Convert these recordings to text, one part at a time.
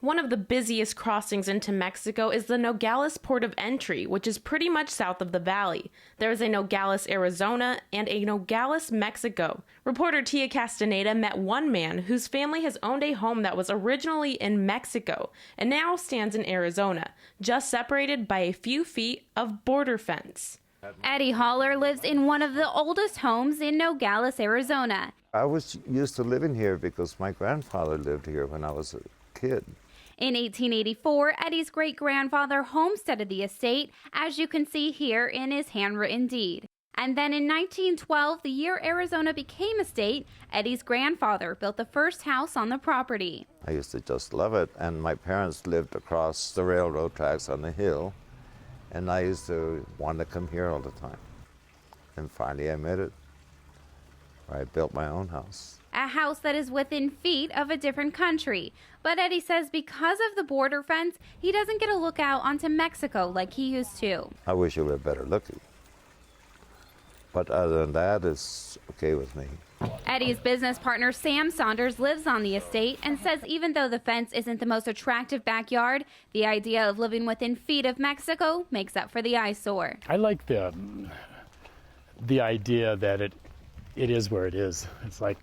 One of the busiest crossings into Mexico is the Nogales port of entry, which is pretty much south of the valley. There is a Nogales, Arizona, and a Nogales, Mexico. Reporter Tia Castaneda met one man whose family has owned a home that was originally in Mexico and now stands in Arizona, just separated by a few feet of border fence. Eddie Holler lives in one of the oldest homes in Nogales, Arizona. I was used to living here because my grandfather lived here when I was a kid. In 1884, Eddie's great-grandfather homesteaded the estate, as you can see here in his handwritten deed. And then in 1912, the year Arizona became a state, Eddie's grandfather built the first house on the property. I used to just love it, and my parents lived across the railroad tracks on the hill, and I used to want to come here all the time. And finally I made it. I built my own house. A house that is within feet of a different country. But Eddie says because of the border fence, he doesn't get a look out onto Mexico like he used to. I wish it were better looking. But other than that, it's okay with me. Eddie's business partner Sam Saunders lives on the estate and says even though the fence isn't the most attractive backyard, the idea of living within feet of Mexico makes up for the eyesore. I like the idea that it is where it is. It's like,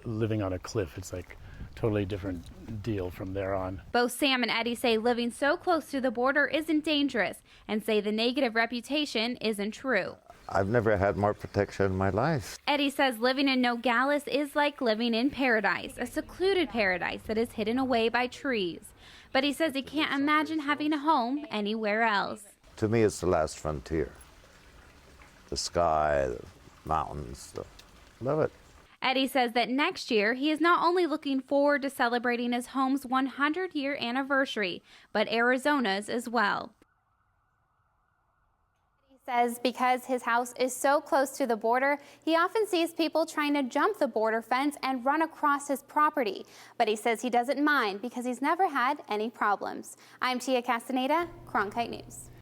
living on a cliff. It's like a totally different deal from there on. Both Sam and Eddie say living so close to the border isn't dangerous and say the negative reputation isn't true. I've never had more protection in my life. Eddie says living in Nogales is like living in paradise, a secluded paradise that is hidden away by trees. But he says he can't imagine having a home anywhere else. To me, it's the last frontier. The sky, the mountains, love it. Eddie says that next year he is not only looking forward to celebrating his home's 100-year anniversary, but Arizona's as well. He says because his house is so close to the border, he often sees people trying to jump the border fence and run across his property. But he says he doesn't mind because he's never had any problems. I'm Tia Castaneda, Cronkite News.